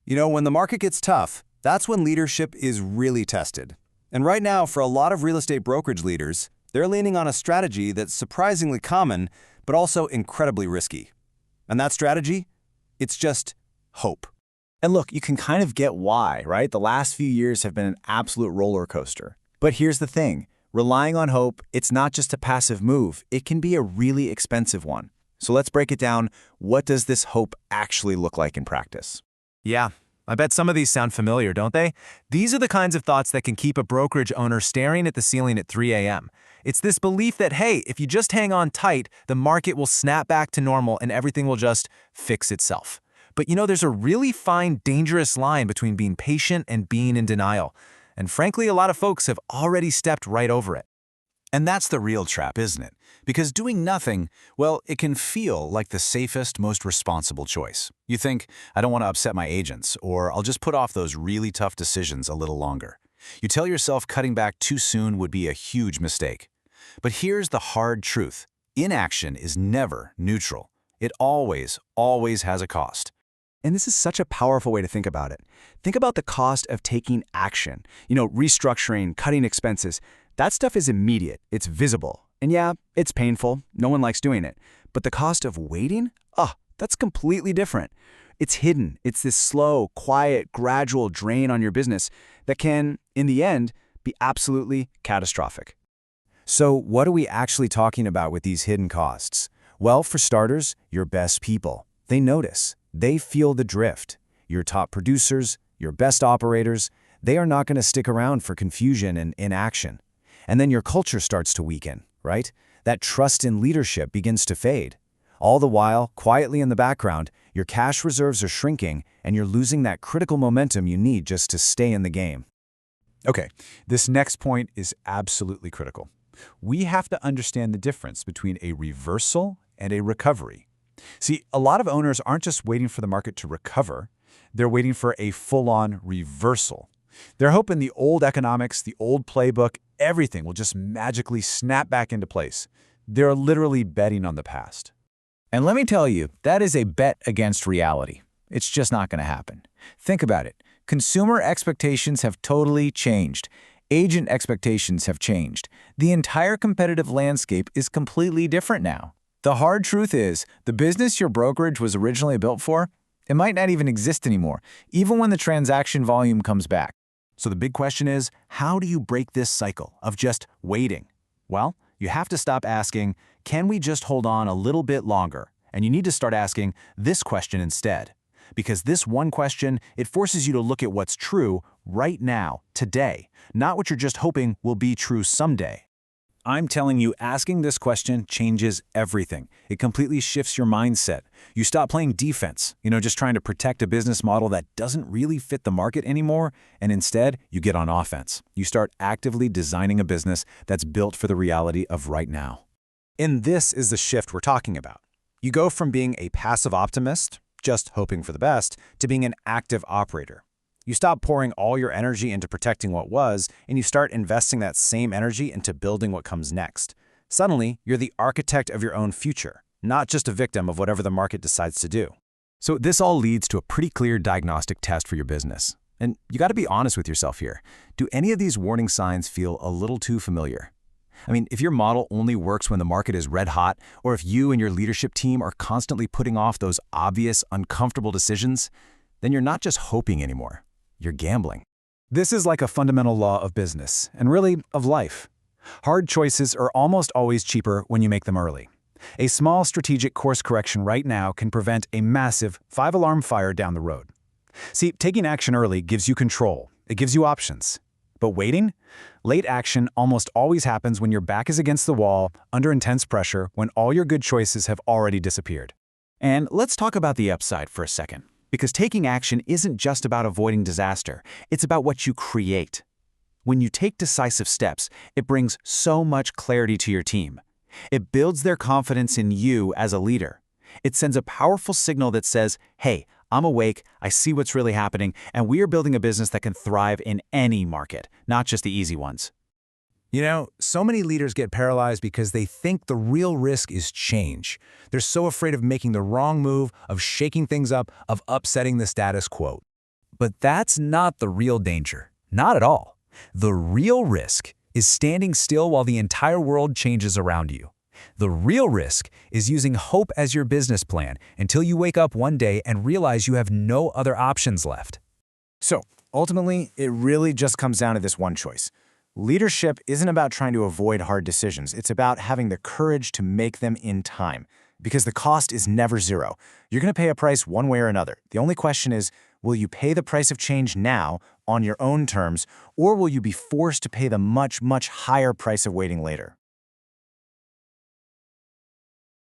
When the market gets tough, that's when leadership is really tested. And right now, for a lot of real estate brokerage leaders, they're leaning on a strategy that's surprisingly common, but also incredibly risky. And that strategy? It's just hope. And look, you can kind of get why, right? The last few years have been an absolute roller coaster. But here's the thing. Relying on hope, it's not just a passive move. It can be a really expensive one. So let's break it down. What does this hope actually look like in practice? Yeah, I bet some of these sound familiar, don't they? These are the kinds of thoughts that can keep a brokerage owner staring at the ceiling at 3 a.m. It's this belief that, hey, if you just hang on tight, the market will snap back to normal and everything will just fix itself. But there's a really fine, dangerous line between being patient and being in denial. And frankly, a lot of folks have already stepped right over it. And that's the real trap, isn't it? Because doing nothing, well, it can feel like the safest, most responsible choice. You think, I don't want to upset my agents, or I'll just put off those really tough decisions a little longer. You tell yourself cutting back too soon would be a huge mistake. But here's the hard truth. Inaction is never neutral. It always has a cost. And this is such a powerful way to think about it. Think about the cost of taking action. Restructuring, cutting expenses. That stuff is immediate. It's visible. And yeah, it's painful. No one likes doing it. But the cost of waiting? That's completely different. It's hidden. It's this slow, quiet, gradual drain on your business that can, in the end, be absolutely catastrophic. So what are we actually talking about with these hidden costs? Well, for starters, your best people. They notice. They feel the drift. Your top producers, your best operators, they are not going to stick around for confusion and inaction. And then your culture starts to weaken, right? That trust in leadership begins to fade. All the while, quietly in the background, your cash reserves are shrinking and you're losing that critical momentum you need just to stay in the game. Okay, this next point is absolutely critical. We have to understand the difference between a reversal and a recovery. See, a lot of owners aren't just waiting for the market to recover, they're waiting for a full-on reversal. They're hoping the old economics, the old playbook, everything will just magically snap back into place. They're literally betting on the past. And let me tell you, that is a bet against reality. It's just not going to happen. Think about it. Consumer expectations have totally changed. Agent expectations have changed. The entire competitive landscape is completely different now. The hard truth is, the business your brokerage was originally built for, it might not even exist anymore, even when the transaction volume comes back. So the big question is, how do you break this cycle of just waiting? Well, you have to stop asking, can we just hold on a little bit longer? And you need to start asking this question instead. Because this one question, it forces you to look at what's true right now, today, not what you're just hoping will be true someday. I'm telling you, asking this question changes everything. It completely shifts your mindset. You stop playing defense, just trying to protect a business model that doesn't really fit the market anymore, and instead, you get on offense. You start actively designing a business that's built for the reality of right now. And this is the shift we're talking about. You go from being a passive optimist, just hoping for the best, to being an active operator. You stop pouring all your energy into protecting what was, and you start investing that same energy into building what comes next. Suddenly, you're the architect of your own future, not just a victim of whatever the market decides to do. So this all leads to a pretty clear diagnostic test for your business. And you got to be honest with yourself here. Do any of these warning signs feel a little too familiar? I mean, if your model only works when the market is red hot, or if you and your leadership team are constantly putting off those obvious, uncomfortable decisions, then you're not just hoping anymore. You're gambling. This is like a fundamental law of business, and really of life. Hard choices are almost always cheaper when you make them early. A small strategic course correction right now can prevent a massive 5-alarm fire down the road. See, taking action early gives you control. It gives you options. But waiting? Late action almost always happens when your back is against the wall, under intense pressure, when all your good choices have already disappeared. And let's talk about the upside for a second. Because taking action isn't just about avoiding disaster, it's about what you create. When you take decisive steps, it brings so much clarity to your team. It builds their confidence in you as a leader. It sends a powerful signal that says, hey, I'm awake, I see what's really happening, and we are building a business that can thrive in any market, not just the easy ones. So many leaders get paralyzed because they think the real risk is change. They're so afraid of making the wrong move, of shaking things up, of upsetting the status quo. But that's not the real danger. Not at all. The real risk is standing still while the entire world changes around you. The real risk is using hope as your business plan until you wake up one day and realize you have no other options left. So, ultimately, it really just comes down to this one choice. Leadership isn't about trying to avoid hard decisions. It's about having the courage to make them in time, because the cost is never zero. You're going to pay a price one way or another. The only question is, will you pay the price of change now on your own terms, or will you be forced to pay the much, much higher price of waiting later?